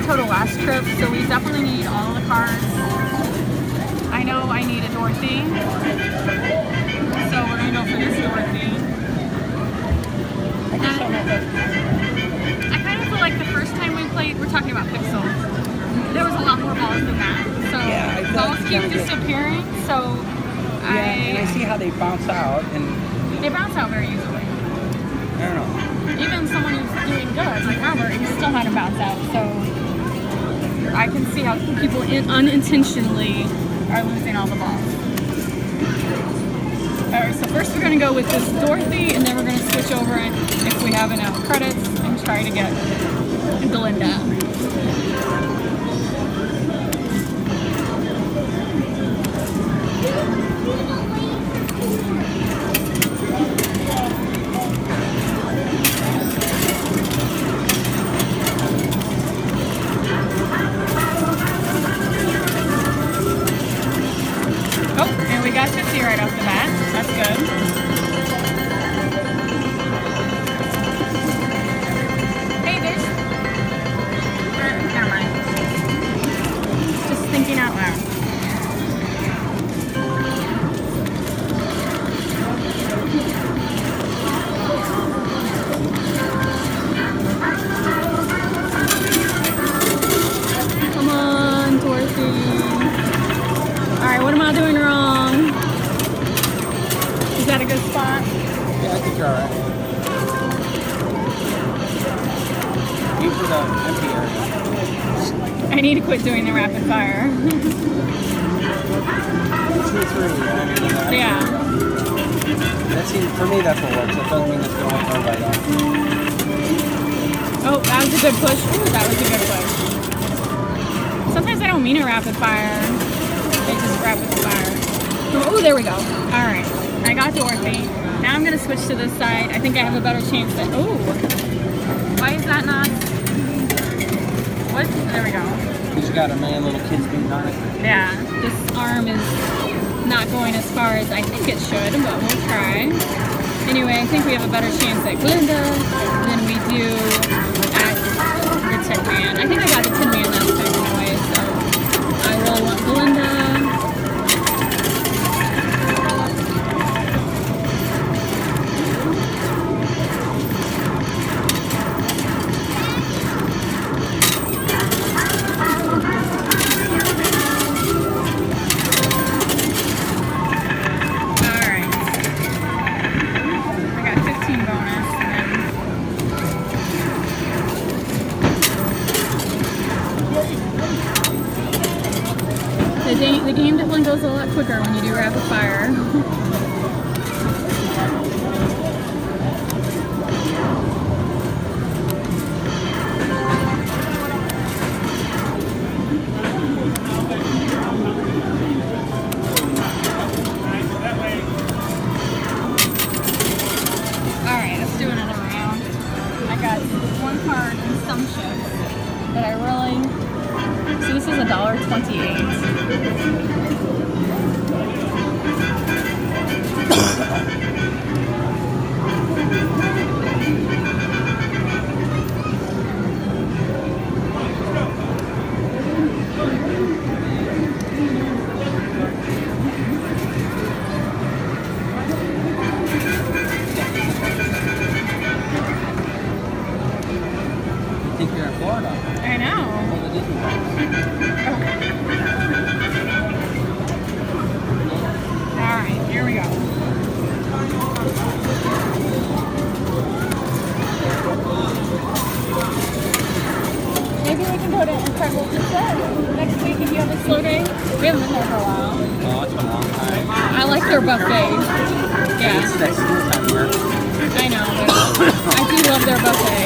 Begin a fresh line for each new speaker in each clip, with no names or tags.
tow the last trip, so we definitely need all the cars. I know I need a Dorothy, so we're gonna go for this Dorothy. I kind of feel like the first time we played, we're talking about pixels, there was a lot more balls than that. So
yeah,
balls keep disappearing, so
and I see how they bounce out, and
they bounce out very easily.
I don't know.
Even someone who's doing good, like Robert, he still had to bounce out, so I can see how people unintentionally are losing all the balls. Alright, so first we're going to go with this Dorothy, and then we're going to switch over and if we have enough credits and try to get Glinda. Got 50 right off the bat. That's good. Hey, there's... never mind. Just thinking out loud. Come on, Dorothy. Alright, what am I doing wrong? Is that a good spot?
Yeah, I think you're alright. Aim for the empty area.
I need to quit doing the rapid fire.
2 or 3,
Yeah.
That seems, for me, that's what works. That doesn't mean it's going to go right off.
Oh, that was a good push. Ooh, that was a good push. Sometimes I don't mean a rapid fire. They just rapid fire. Oh, there we go. All right. I got Dorothy. Now I'm going to switch to this side. I think I have a better chance that... Oh! Why is that not... What? There we go.
Because you got a million little kids beating on it.
Yeah. This arm is not going as far as I think it should, but we'll try. Anyway, I think we have a better chance at Glinda than we do at the Tin Man. I think I got the Tin Man last time anyway, so I really want Glinda. The game definitely goes a lot quicker when you do rapid fire. Alright, let's do another round. I got one card and some chips that I really... So this is $1.28. I know. All right, here we go. Maybe we can go to Incredible Pizza next week if you have a slow day. We haven't been there for a while.
Oh, it's been a long time.
I like their buffet. Yeah.
It's that school time here.
I know, but I do love their buffet.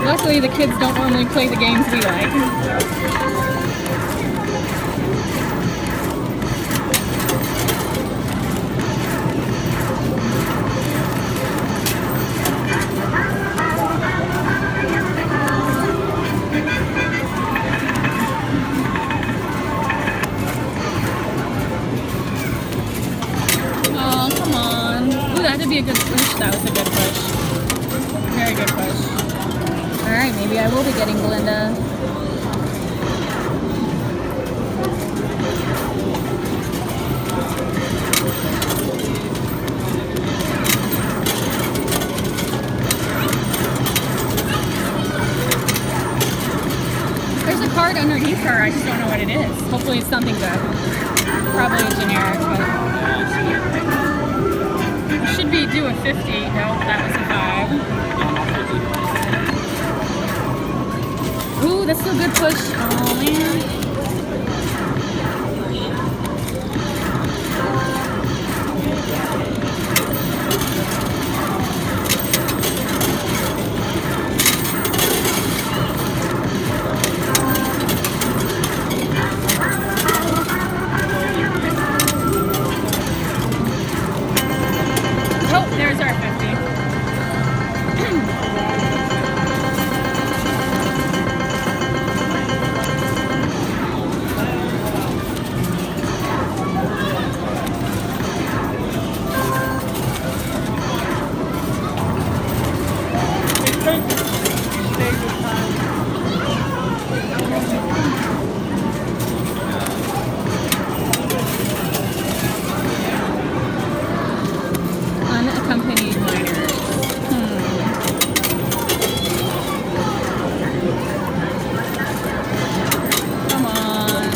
Luckily, the kids don't normally play the games we like. Oh, come on. Ooh, that would be a good push. That was a good push. Very good push. Alright, maybe I will be getting Glinda. There's a card underneath her, I just don't know what it is. Hopefully it's something good. Probably a generic, but it should be due a 50. Nope, that was a 5. Ooh, that's still a good push. Oh man. Oh, there's our 50. Unaccompanied minors. Come on.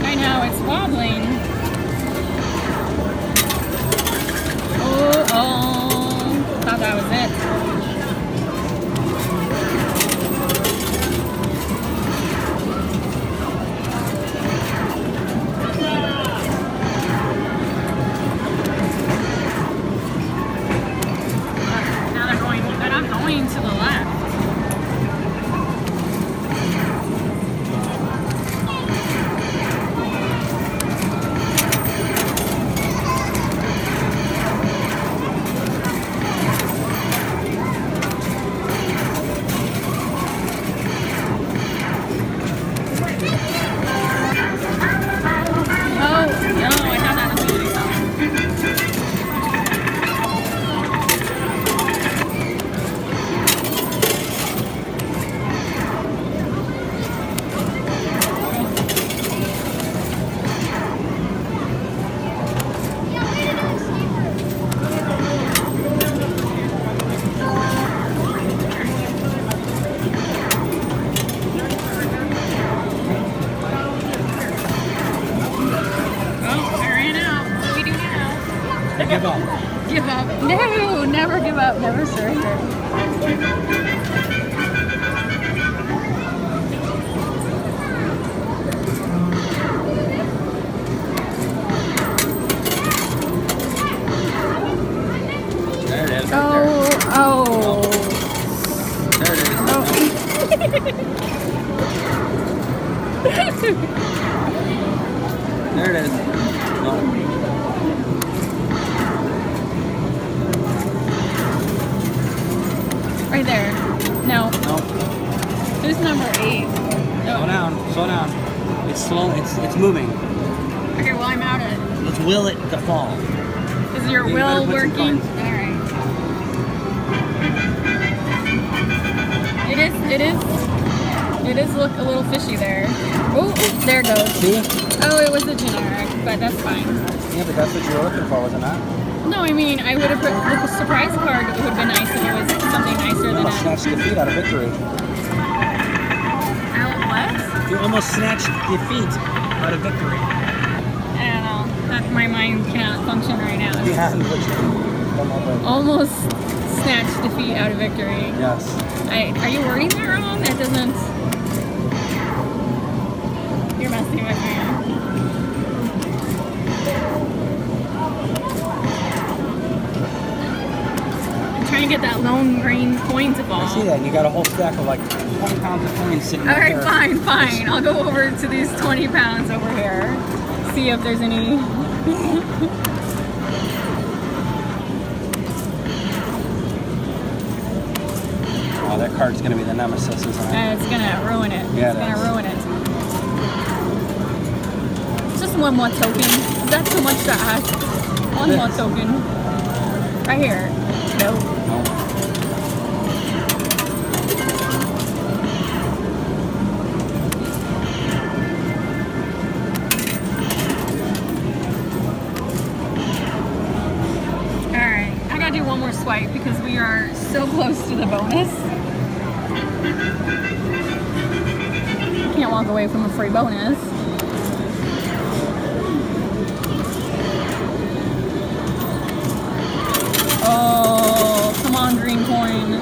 I know, it's wobbling. Oh, thought that was it. Now they're going to the left. Oh, no, I thought that was doing something. Oh, I ran out. What do we do now?
Give up.
Give up. No, never give up, never surrender.
There it is. Right
Oh, oh.
there. There it is.
Oh.
There it is. No.
Right there. No.
No.
Who's number 8?
Slow down. Slow down. It's slow. It's moving.
Okay, well, I'm out of it.
Let's will it to fall.
Is your
You
will
better put some
working?
coins.
Alright. It is look a little fishy there. Oh, there it goes.
See?
Oh, it was a generic, but that's fine.
Yeah, but that's what you were looking for, wasn't it?
No, I mean, I would have put with the surprise card. It would have been nice if it was something nicer
You
than
almost
a.
snatched defeat out of victory.
What?
You almost snatched defeat out of victory.
I don't know. My mind cannot function right now.
Yeah, but you come up with.
Almost snatched defeat out of victory.
Yes.
Are you wording that wrong? That doesn't. You're messing with me. trying to get that lone green coin to fall.
I see that, and you got a whole stack of like 20 pounds of coins sitting
All
right
right,
there.
fine. I'll go over to these 20 pounds over here. See if there's any.
Oh, that card's gonna be the nemesis, isn't it?
It's gonna ruin it.
Yeah,
It's
it
gonna
is.
ruin it. Just one more token. Is that too much to ask? One more token. Right here. Nope.
No.
Alright, I gotta do one more swipe because we are so close to the bonus. Can't walk away from a free bonus. Oh, come on, green coin.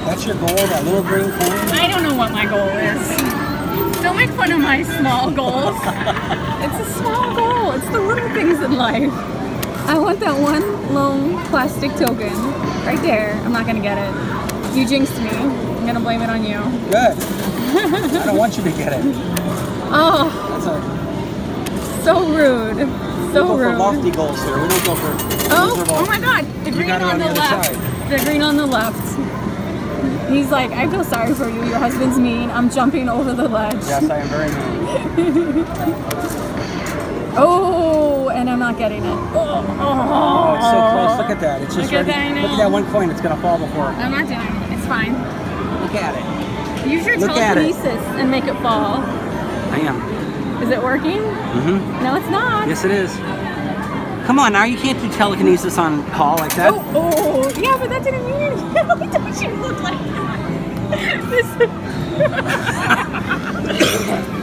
That's your goal, that little green coin?
I don't know what my goal is. Don't make fun of my small goals. It's a small goal. It's the little things in life. I want that one lone plastic token right there. I'm not gonna get it. You jinxed me. I'm gonna blame it on you.
Good. I don't want you to get it.
Oh,
That's a
so rude. So
we go for
rude.
lofty goals here. We don't go for
Oh my God! The green
got it
on
on
the
the other
left.
side.
The green on the left. He's like, I feel sorry for you. Your husband's mean. I'm jumping over the ledge.
Yes, I am very mean.
Oh, and I'm not getting it. Oh,
Oh, it's so close. Look at that. It's just
Look at
ready.
that, I know.
Look at that one coin. It's going to fall before.
I'm not doing it. It's fine.
Look at it.
Use your
Look at it.
telekinesis and make it fall.
I am.
Is it working?
Mm-hmm.
No, it's not.
Yes, it is. Come on now. You can't do telekinesis on call like that.
Oh, yeah, but that didn't mean anything. Don't you look like that?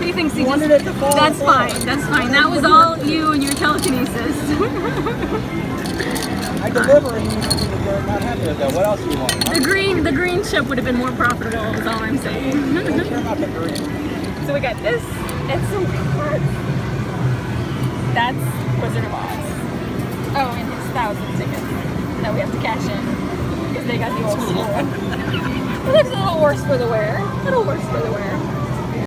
He thinks he
wanted
just...
it to fall.
That's fine. That's fine. That was all you and your telekinesis.
I deliver and you're not happy with that. What else do you want?
The green chip would have been more profitable, is all I'm saying.
I don't care about the green.
So we got this and some cards. That's Wizard of Oz. Oh, and his 1,000 tickets that we have to cash in because they got the old school. It looks a little worse for the wear. A little worse for the wear.